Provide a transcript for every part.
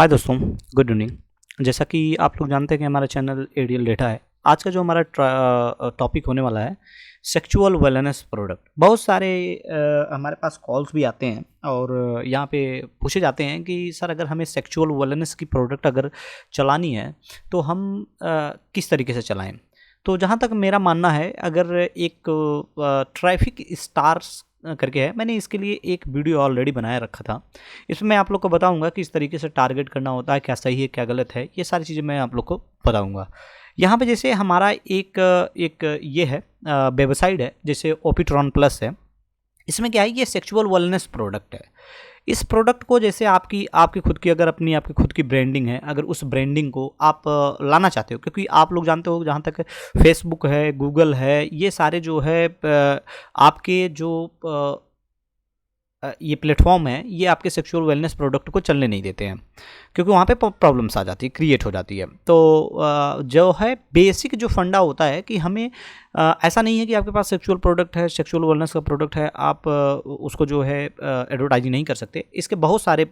हाय दोस्तों, good evening. जैसा कि आप लोग जानते हैं कि हमारा चैनल एडीएल डेटा है। आज का जो हमारा टॉपिक होने वाला है सेक्सुअल वेलनेस प्रोडक्ट। बहुत सारे हमारे पास कॉल्स भी आते हैं और यहाँ पे पूछे जाते हैं कि सर अगर हमें सेक्सुअल वेलनेस की प्रोडक्ट अगर चलानी है तो हम किस तरीके से चलाएं। तो जहाँ तक मेरा मानना है, अगर एक ट्रैफिक स्टार्स करके है, मैंने इसके लिए एक वीडियो ऑलरेडी बनाया रखा था। इसमें मैं आप लोग को बताऊंगा कि इस तरीके से टारगेट करना होता है, क्या सही है क्या गलत है, ये सारी चीज़ें मैं आप लोग को बताऊंगा। यहाँ पे जैसे हमारा एक ये है वेबसाइट है, जैसे ओपिट्रॉन प्लस है। इसमें क्या है, ये सेक्सुअल वेलनेस प्रोडक्ट है। इस प्रोडक्ट को जैसे आपकी खुद की, अगर अपनी आपकी खुद की ब्रांडिंग है, अगर उस ब्रांडिंग को आप लाना चाहते हो, क्योंकि आप लोग जानते हो जहाँ तक फेसबुक है, गूगल है, ये सारे जो है आपके जो ये प्लेटफॉर्म है, ये आपके सेक्सुअल वेलनेस प्रोडक्ट को चलने नहीं देते हैं, क्योंकि वहाँ पे प्रॉब्लम्स आ जाती है, क्रिएट हो जाती है। तो जो है बेसिक जो फंडा होता है कि हमें ऐसा नहीं है कि आपके पास सेक्सुअल प्रोडक्ट है, सेक्सुअल वेलनेस का प्रोडक्ट है, आप उसको जो है एडवर्टाइजिंग नहीं कर सकते। इसके बहुत सारे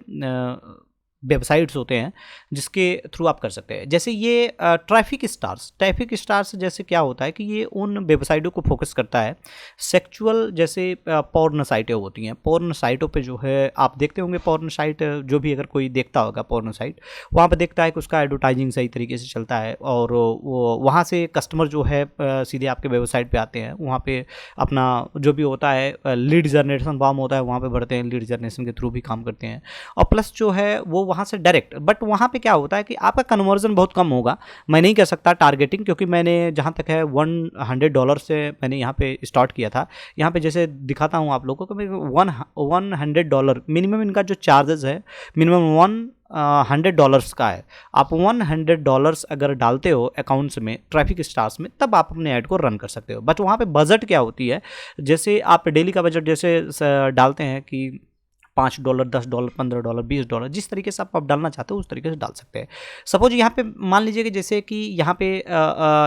वेबसाइट्स होते हैं जिसके थ्रू आप कर सकते हैं। जैसे ये ट्रैफिक स्टार्स जैसे क्या होता है कि ये उन वेबसाइटों को फोकस करता है सेक्सुअल, जैसे पॉर्न साइटें होती हैं। पॉर्न साइटों पे जो है आप देखते होंगे, पॉर्न साइट जो भी अगर कोई देखता होगा पॉर्न साइट, वहाँ पे देखता है कि उसका एडवर्टाइजिंग सही तरीके से चलता है और वो वहाँ से कस्टमर जो है सीधे आपके वेबसाइट पर आते हैं। वहाँ पर अपना जो भी होता है लीड जनरेशन फॉर्म होता है, वहाँ पर भरते हैं, लीड जनरेशन के थ्रू भी काम करते हैं। और प्लस जो है वो वहाँ से डायरेक्ट, बट वहाँ पे क्या होता है कि आपका कन्वर्जन बहुत कम होगा। मैं नहीं कर सकता टारगेटिंग, क्योंकि मैंने जहाँ तक है $100 से मैंने यहाँ पे स्टार्ट किया था। यहाँ पे जैसे दिखाता हूँ आप लोगों को, $100 मिनिमम इनका जो चार्जेस है, मिनिमम $100 का है। आप $100 अगर डालते हो अकाउंट्स में, ट्रैफिक स्टार्स में, तब आप अपने ऐड को रन कर सकते हो। बट वहाँ पे बजट क्या होती है, जैसे आप डेली का बजट जैसे डालते हैं कि $5, $10, $15, $20, जिस तरीके से आप डालना चाहते हो उस तरीके से डाल सकते हैं। सपोज यहाँ पे मान लीजिए कि जैसे कि यहाँ पे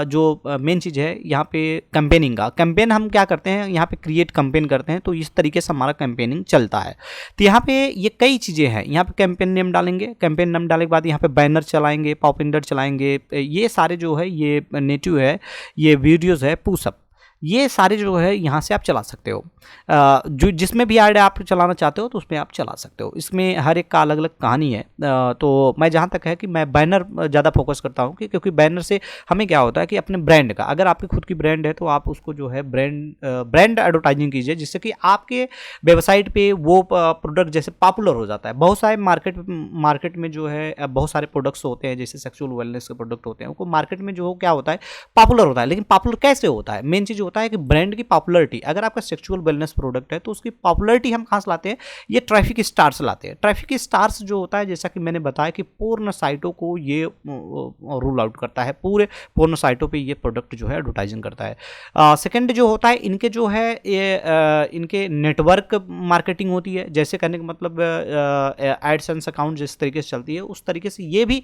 जो मेन चीज़ है, यहाँ पे कैंपेनिंग का कैंपेन हम क्या करते हैं, यहाँ पे क्रिएट कैंपेन करते हैं, तो इस तरीके से हमारा कैंपेनिंग चलता है। तो यहाँ पे ये कई चीज़ें हैं। यहाँ पे कैंपेन नेम डालेंगे, कैंपेन नेम डालने के बाद यहाँ पे बैनर चलाएंगे, पॉप इंडर चलाएंगे, ये सारे जो है, ये नेटिव है, ये वीडियोज़ है, पुशअप, ये सारे जो है यहाँ से आप चला सकते हो। जो जिसमें भी ऐड आप चलाना चाहते हो तो उसमें आप चला सकते हो। इसमें हर एक का अलग अलग कहानी है। तो मैं जहाँ तक है कि मैं बैनर ज़्यादा फोकस करता हूँ, क्योंकि बैनर से हमें क्या होता है कि अपने ब्रांड का, अगर आपकी खुद की ब्रांड है तो आप उसको जो है ब्रांड एडवर्टाइजिंग कीजिए, जिससे कि आपके वेबसाइट पे वो प्रोडक्ट जैसे पॉपुलर हो जाता है। बहुत सारे मार्केट में जो है बहुत सारे प्रोडक्ट्स होते हैं, जैसे सेक्सुअल वेलनेस के प्रोडक्ट होते हैं, उनको मार्केट में जो क्या होता है, पॉपुलर होता है। लेकिन पॉपुलर कैसे होता है, मेन चीज़ होता है कि ब्रांड की पॉपुलैरिटी। अगर आपका सेक्सुअल वेलनेस प्रोडक्ट है तो उसकी पॉपुलैरिटी हम कहाँ से लाते हैं, ये ट्रैफिक स्टार्स लाते हैं। ट्रैफिक स्टार्स जो होता है, जैसा कि मैंने बताया कि पूर्ण साइटों को ये रूल आउट करता है, पूरे पूर्ण साइटों पे ये प्रोडक्ट जो है एडवर्टाइजिंग करता है। सेकंड जो होता है, इनके जो है ये इनके नेटवर्क मार्केटिंग होती है। जैसे कहने का मतलब एडसेंस अकाउंट जिस तरीके से चलती है, उस तरीके से ये भी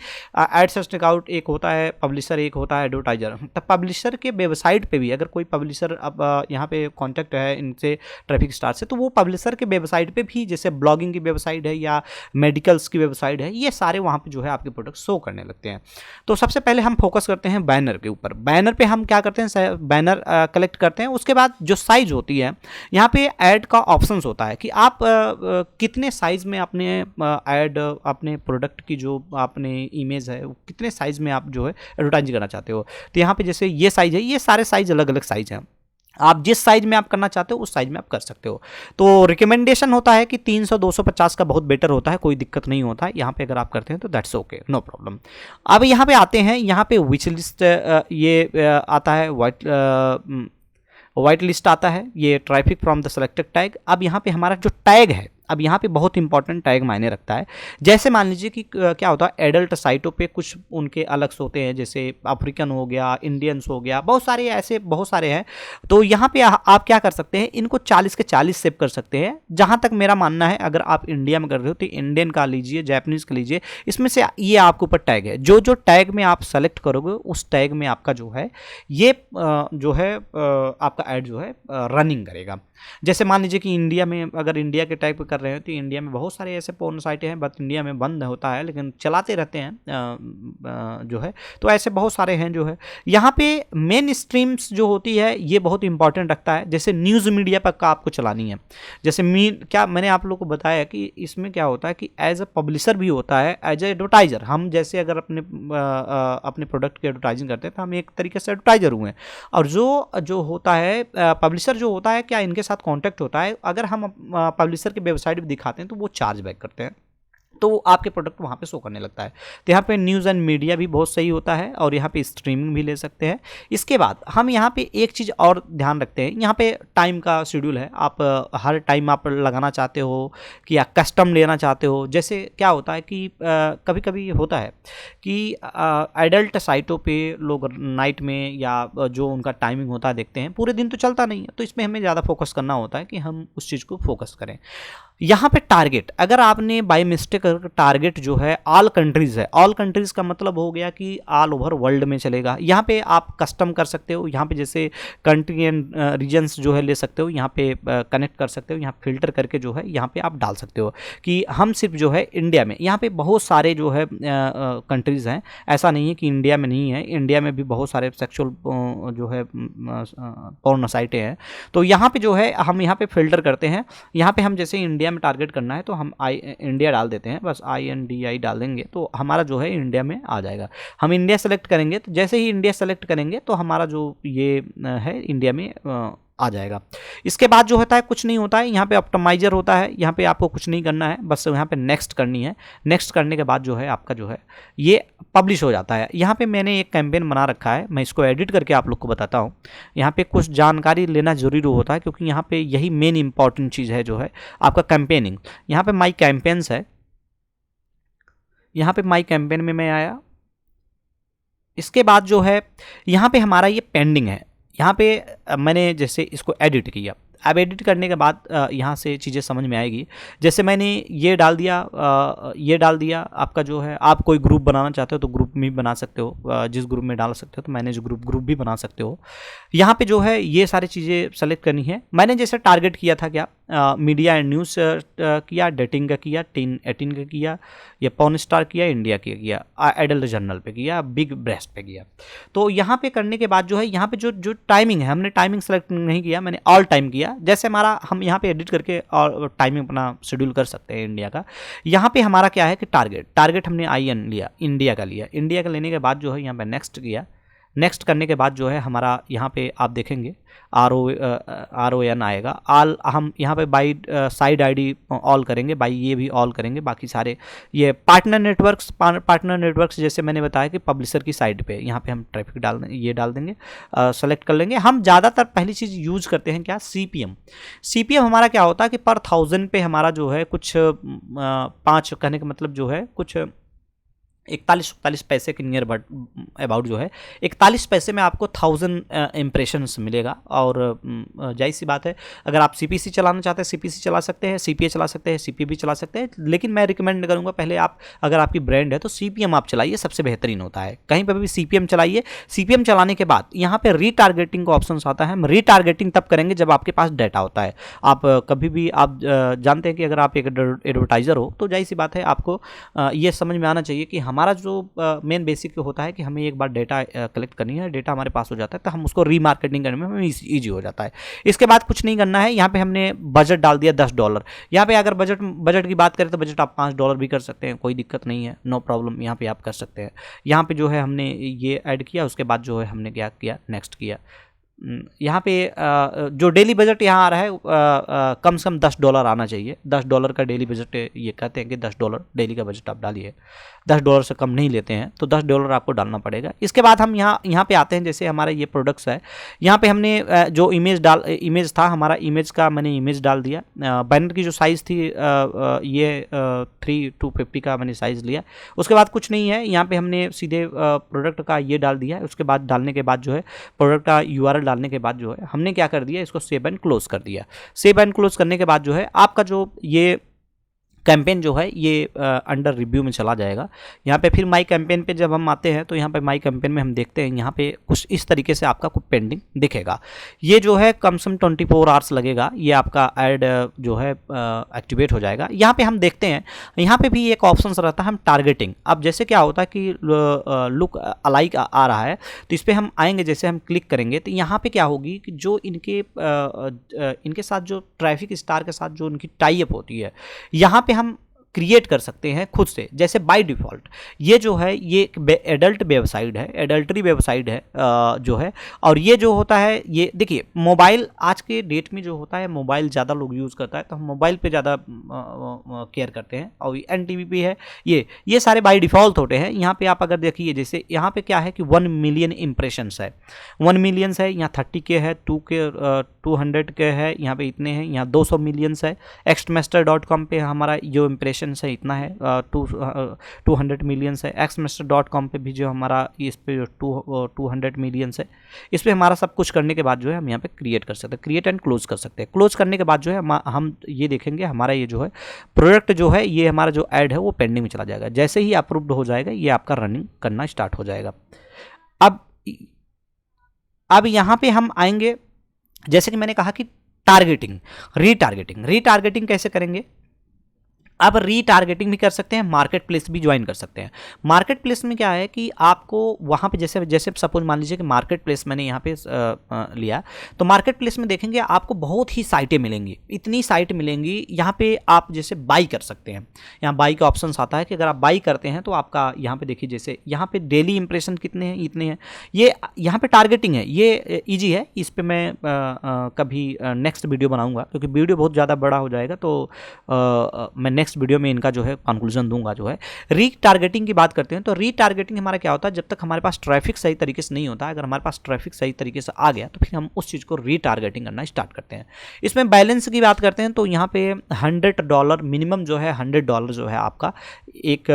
एडसेंस अकाउंट एक होता है, पब्लिशर एक होता है, एडवर्टाइजर। तब पब्लिशर के वेबसाइट पे भी अगर कोई पब्लिशर, अब यहाँ पे कॉन्टैक्ट है इनसे ट्रैफिक स्टार से, तो वो पब्लिशर के वेबसाइट पे भी, जैसे ब्लॉगिंग की वेबसाइट है या मेडिकल्स की वेबसाइट है, ये सारे वहाँ पे जो है आपके प्रोडक्ट शो करने लगते हैं। तो सबसे पहले हम फोकस करते हैं बैनर के ऊपर। बैनर पे हम क्या करते हैं, बैनर कलेक्ट करते हैं। उसके बाद जो साइज होती है, यहाँ पे ऐड का ऑप्शंस होता है कि आप कितने साइज में अपने ऐड, अपने प्रोडक्ट की जो आपने इमेज है, कितने साइज में आप जो है एडवर्टाइज करना चाहते हो। तो यहाँ पे जैसे ये साइज है, ये सारे साइज अलग अलग साइज हैं। आप जिस साइज में आप करना चाहते हो उस साइज में आप कर सकते हो। तो रिकमेंडेशन होता है कि 300 250 का बहुत बेटर होता है, कोई दिक्कत नहीं होता है। यहाँ पे अगर आप करते हैं तो दैट्स ओके, नो प्रॉब्लम। अब यहाँ पे आते हैं, यहाँ पे विच लिस्ट ये आता है, वाइट लिस्ट आता है, ये traffic from the selected tag. अब यहाँ पे हमारा जो टैग है, अब यहाँ पे बहुत इंपॉर्टेंट टैग मायने रखता है। जैसे मान लीजिए कि क्या होता है, एडल्ट साइटों पे कुछ उनके अलग होते हैं, जैसे अफ्रीकन हो गया, इंडियंस हो गया, बहुत सारे ऐसे बहुत सारे हैं। तो यहाँ पे आप क्या कर सकते हैं, इनको 40 के 40 सेव कर सकते हैं। जहाँ तक मेरा मानना है, अगर आप इंडिया में कर रहे हो तो इंडियन का लीजिए, जापानीज का लीजिए, इसमें से ये आपके ऊपर टैग है। जो जो टैग में आप सेलेक्ट करोगे उस टैग में आपका जो है ये जो है आपका ऐड जो है रनिंग करेगा। जैसे मान लीजिए कि इंडिया में, अगर इंडिया के टैग पे कर रहे हैं तो इंडिया में बहुत सारे ऐसे पोर्न साइटें हैं, बट इंडिया में बंद होता है लेकिन चलाते रहते हैं जो है। तो ऐसे बहुत सारे हैं जो है। यहाँ पे मेन स्ट्रीम्स जो होती है ये बहुत इंपॉर्टेंट रखता है। जैसे न्यूज़ मीडिया पर का आपको चलानी है, जैसे क्या मैंने आप लोग को बताया कि इसमें क्या होता है कि एज अ पब्लिशर भी होता है, एज ए एडवर्टाइजर। हम जैसे अगर अपने प्रोडक्ट की एडवर्टाइजिंग करते हैं तो हम एक तरीके से एडवर्टाइजर हुए हैं, और जो होता है पब्लिशर जो होता है, क्या इनके साथ कॉन्टैक्ट होता है, अगर हम पब्लिशर की वेबसाइट भी दिखाते हैं तो वो चार्ज बैक करते हैं, तो आपके प्रोडक्ट वहाँ पे शो करने लगता है। तो यहाँ पे न्यूज़ एंड मीडिया भी बहुत सही होता है, और यहाँ पे स्ट्रीमिंग भी ले सकते हैं। इसके बाद हम यहाँ पे एक चीज़ और ध्यान रखते हैं, यहाँ पे टाइम का शेड्यूल है। आप हर टाइम आप लगाना चाहते हो कि या कस्टम लेना चाहते हो। जैसे क्या होता है कि कभी कभी होता है कि एडल्ट साइटों पे लोग नाइट में या जो उनका टाइमिंग होता है देखते हैं, पूरे दिन तो चलता नहीं है, तो इसमें हमें ज़्यादा फोकस करना होता है कि हम उस चीज़ को फोकस करें। यहाँ पे टारगेट, अगर आपने बाय मिस्टेक टारगेट जो है ऑल कंट्रीज़ है, ऑल कंट्रीज़ का मतलब हो गया कि ऑल ओवर वर्ल्ड में चलेगा। यहाँ पे आप कस्टम कर सकते हो, यहाँ पे जैसे कंट्री एंड रीजन्स जो है ले सकते हो, यहाँ पे कनेक्ट कर सकते हो, यहाँ फिल्टर करके जो है यहाँ पे आप डाल सकते हो कि हम सिर्फ जो है इंडिया में। यहाँ पे बहुत सारे जो है कंट्रीज़ हैं, ऐसा नहीं है कि इंडिया में नहीं है, इंडिया में भी बहुत सारे सेक्सुअल जो है पोर्न साइटें हैं। तो यहाँ पे जो है हम यहाँ पे फिल्टर करते हैं। यहाँ पे हम जैसे इंडिया में टारगेट करना है तो हम इंडिया डाल देते हैं, बस INDI डाल देंगे तो हमारा जो है इंडिया में आ जाएगा। हम इंडिया सेलेक्ट करेंगे, तो जैसे ही इंडिया सेलेक्ट करेंगे तो हमारा जो ये है इंडिया में आ जाएगा। इसके बाद जो होता है कुछ नहीं होता है, यहाँ पे ऑप्टिमाइजर होता है, यहाँ पे आपको कुछ नहीं करना है, बस यहाँ पे नेक्स्ट करनी है। नेक्स्ट करने के बाद जो है आपका जो है ये पब्लिश हो जाता है। यहाँ पे मैंने एक कैंपेन बना रखा है, मैं इसको एडिट करके आप लोग को बताता हूँ। यहाँ पे कुछ जानकारी लेना जरूरी होता है, क्योंकि यहाँ पे यही मेन इंपॉर्टेंट चीज़ है जो है आपका कैंपेनिंग। यहाँ पे माई कैंपेन्स है, यहाँ पे माई कैंपेन में मैं आया। इसके बाद जो है यहाँ पे हमारा ये पेंडिंग है। यहाँ पे मैंने जैसे इसको एडिट किया, अब एडिट करने के बाद यहाँ से चीज़ें समझ में आएगी। जैसे मैंने ये डाल दिया, आपका जो है, आप कोई ग्रुप बनाना चाहते हो तो ग्रुप में भी बना सकते हो, जिस ग्रुप में डाल सकते हो तो मैनेज ग्रुप भी बना सकते हो। यहाँ पे जो है ये सारी चीज़ें सेलेक्ट करनी है। मैंने जैसे टारगेट किया था क्या, मीडिया एंड न्यूज़ किया, डेटिंग का किया, 18 का किया, या पॉर्न स्टार किया, इंडिया किया, एडल्ट जर्नल पे किया, बिग ब्रेस्ट पे किया। तो यहाँ पे करने के बाद जो है यहाँ पे जो टाइमिंग है, हमने टाइमिंग सेलेक्ट नहीं किया, मैंने ऑल टाइम किया। जैसे हमारा, हम यहाँ पे एडिट करके और टाइमिंग अपना शेड्यूल कर सकते हैं इंडिया का। यहाँ पे हमारा क्या है कि टारगेट हमने IN लिया, इंडिया का लिया। इंडिया का लेने के बाद जो है यहाँ पे नेक्स्ट किया। नेक्स्ट करने के बाद जो है हमारा यहाँ पे आप देखेंगे RON आएगा। ऑल हम यहाँ पे बाई साइड ID ऑल करेंगे, बाई ये भी ऑल करेंगे। बाकी सारे ये पार्टनर नेटवर्क्स जैसे मैंने बताया कि पब्लिशर की साइड पे यहाँ पे हम ट्रैफिक डाल देंगे, सेलेक्ट कर लेंगे। हम ज़्यादातर पहली चीज़ यूज़ करते हैं क्या, CPM हमारा क्या होता है कि पर 1000 पे हमारा जो है कुछ 5 कहने का मतलब जो है कुछ 41-41 पैसे के नियर अबाउट जो है 41 पैसे में आपको 1000 इम्प्रेशंस मिलेगा। और जाहिर सी बात है, अगर आप CPC चलाना चाहते हैं CPC चला सकते हैं, CPA चला सकते हैं, CPA भी चला सकते हैं। लेकिन मैं रिकमेंड करूंगा पहले आप, अगर आपकी ब्रांड है तो CPM आप चलाइए, सबसे बेहतरीन होता है। कहीं पर भी CPM चलाइए। CPM चलाने के बाद यहाँ पे रीटारगेटिंग का ऑप्शन आता है। हम रीटारगेटिंग तब करेंगे जब आपके पास डाटा होता है। आप कभी भी आप जानते हैं कि अगर आप एक एडवर्टाइजर हो तो जाहिर सी बात है आपको ये समझ में आना चाहिए कि हमारा जो मेन बेसिक होता है कि हमें एक बार डेटा कलेक्ट करनी है, डेटा हमारे पास हो जाता है तो हम उसको रीमार्केटिंग करने में हमें ईजी हो जाता है। इसके बाद कुछ नहीं करना है। यहाँ पे हमने बजट डाल दिया $10। यहाँ पे अगर बजट की बात करें तो बजट आप $5 भी कर सकते हैं, कोई दिक्कत नहीं है, नो प्रॉब्लम। यहाँ पे आप कर सकते हैं। यहाँ पे जो है हमने ये ऐड किया, उसके बाद जो है हमने क्या किया, नेक्स्ट किया। यहाँ पे जो डेली बजट यहाँ आ रहा है कम से कम $10 आना चाहिए। $10 का डेली बजट, ये कहते हैं कि $10 डेली का बजट आप डालिए। $10 से कम नहीं लेते हैं तो $10 आपको डालना पड़ेगा। इसके बाद हम यहाँ पे आते हैं। जैसे हमारे ये प्रोडक्ट्स है, यहाँ पे हमने जो इमेज था हमारा, इमेज का मैंने इमेज डाल दिया। बैनर की जो साइज़ थी ये 3:50 का मैंने साइज़ लिया। उसके बाद कुछ नहीं है, यहाँ पे हमने सीधे प्रोडक्ट का ये डाल दिया। उसके बाद डालने के बाद जो है प्रोडक्ट का URL डालने के बाद जो है हमने क्या कर दिया, इसको सेव एंड क्लोज कर दिया। सेव एंड क्लोज करने के बाद जो है आपका जो ये कैंपेन जो है ये अंडर रिव्यू में चला जाएगा। यहाँ पे फिर माई कैंपेन पे जब हम आते हैं तो यहाँ पे माई कैंपेन में हम देखते हैं यहाँ पे कुछ इस तरीके से आपका कुछ पेंडिंग दिखेगा। ये जो है कम से कम 24 आवर्स लगेगा, ये आपका ऐड जो है एक्टिवेट हो जाएगा। यहाँ पे हम देखते हैं यहाँ पे भी एक ऑप्शन रहता है हम टारगेटिंग। अब जैसे क्या होता है कि लुक अलाइक आ रहा है तो इस पर हम आएंगे, जैसे हम क्लिक करेंगे तो यहाँ पे क्या होगी कि जो इनके साथ जो ट्रैफिक स्टार के साथ जो इनकी टाई अप होती है यहाँ पे हम क्रिएट कर सकते हैं खुद से। जैसे बाय डिफ़ॉल्ट ये जो है ये एक एडल्ट वेबसाइट है, एडल्ट्री वेबसाइट है जो है, और ये जो होता है ये देखिए मोबाइल आज के डेट में जो होता है मोबाइल ज़्यादा लोग यूज़ करता है तो हम मोबाइल पे ज़्यादा केयर करते हैं, और NTVP है ये सारे बाय डिफ़ॉल्ट होते हैं। यहाँ पे आप अगर देखिए जैसे यहाँ पे क्या है कि 1 मिलियन इम्प्रेशंस है, 1 मिलियन है, यहाँ 30K है, 200K है, यहाँ पे इतने हैं, यहाँ 200 मिलियंस है। xmaster.com पे हमारा जो इम्प्रेशन है इतना है, 200 मिलियंस है। xmaster.com पे भी जो हमारा इस पे जो 200 मिलियंस है, इस पे हमारा सब कुछ करने के बाद जो है हम यहाँ पे क्रिएट कर सकते हैं, क्रिएट एंड क्लोज कर सकते हैं। क्लोज करने के बाद जो है हम ये देखेंगे हमारा ये जो है प्रोडक्ट जो है ये हमारा जो ऐड है वो पेंडिंग में चला जाएगा। जैसे ही अप्रूव्ड हो जाएगा ये आपका रनिंग करना स्टार्ट हो जाएगा। अब यहाँ पे हम आएंगे, जैसे कि मैंने कहा कि टारगेटिंग, रीटारगेटिंग कैसे करेंगे। अब रीटारगेटिंग भी कर सकते हैं, मार्केट प्लेस भी ज्वाइन कर सकते हैं। मार्केट प्लेस में क्या है कि आपको वहाँ पे जैसे सपोज मान लीजिए कि मार्केट प्लेस मैंने यहाँ पे लिया, तो मार्केट प्लेस में देखेंगे आपको बहुत ही साइटें मिलेंगी, इतनी साइट मिलेंगी। यहाँ पे आप जैसे बाई कर सकते हैं, यहाँ बाई का ऑप्शन आता है कि अगर आप बाई करते हैं तो आपका यहाँ पे देखिए जैसे यहाँ पे डेली इंप्रेशन कितने हैं, इतने हैं। ये यहाँ पे टारगेटिंग है, ये ईजी है। इस पर मैं कभी नेक्स्ट वीडियो बनाऊँगा, क्योंकि वीडियो बहुत ज़्यादा बड़ा हो जाएगा, तो मैं नेक्स्ट वीडियो में इनका जो है कंक्लूजन दूंगा। जो है रीटारगेटिंग की बात करते हैं तो रीटारगेटिंग हमारा क्या होता है, जब तक हमारे पास ट्रैफिक सही तरीके से नहीं होता, अगर हमारे पास ट्रैफिक सही तरीके से आ गया तो फिर हम उस चीज़ को रीटारगेटिंग करना स्टार्ट करते हैं। इसमें बैलेंस की बात करते हैं तो यहाँ पे $100 मिनिमम जो है, $100 जो है आपका एक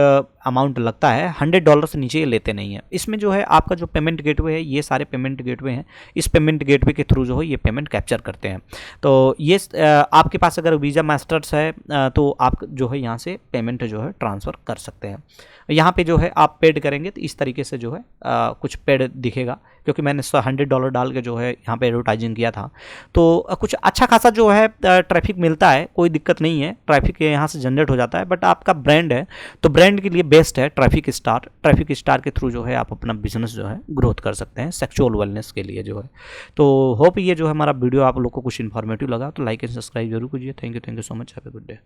अमाउंट लगता है। $100 से नीचे ये लेते नहीं है। इसमें जो है आपका जो पेमेंट गेटवे है, ये सारे पेमेंट गेटवे हैं, इस पेमेंट गेटवे के थ्रू जो है ये पेमेंट कैप्चर करते हैं। तो ये आपके पास अगर वीज़ा मास्टर्स है तो आप जो है यहाँ से पेमेंट जो है ट्रांसफ़र कर सकते हैं। यहाँ पे जो है आप पेड करेंगे तो इस तरीके से जो है कुछ पेड दिखेगा, क्योंकि मैंने $100 डाल के जो है यहाँ पे एडवर्टाइजिंग किया था, तो कुछ अच्छा खासा जो है ट्रैफिक मिलता है, कोई दिक्कत नहीं है, ट्रैफिक यहाँ से जनरेट हो जाता है। बट आपका ब्रांड है तो ब्रांड के लिए बेस्ट है ट्रैफिक स्टार के थ्रू जो है आप अपना बिजनेस जो है ग्रोथ कर सकते हैं सेक्सुअल वेलनेस के लिए जो है। तो होप ये जो है हमारा वीडियो आप लोग को कुछ इन्फॉर्मेटिव लगा, तो लाइक एंड सब्सक्राइब जरूर कीजिए। Thank you so much, have a good day.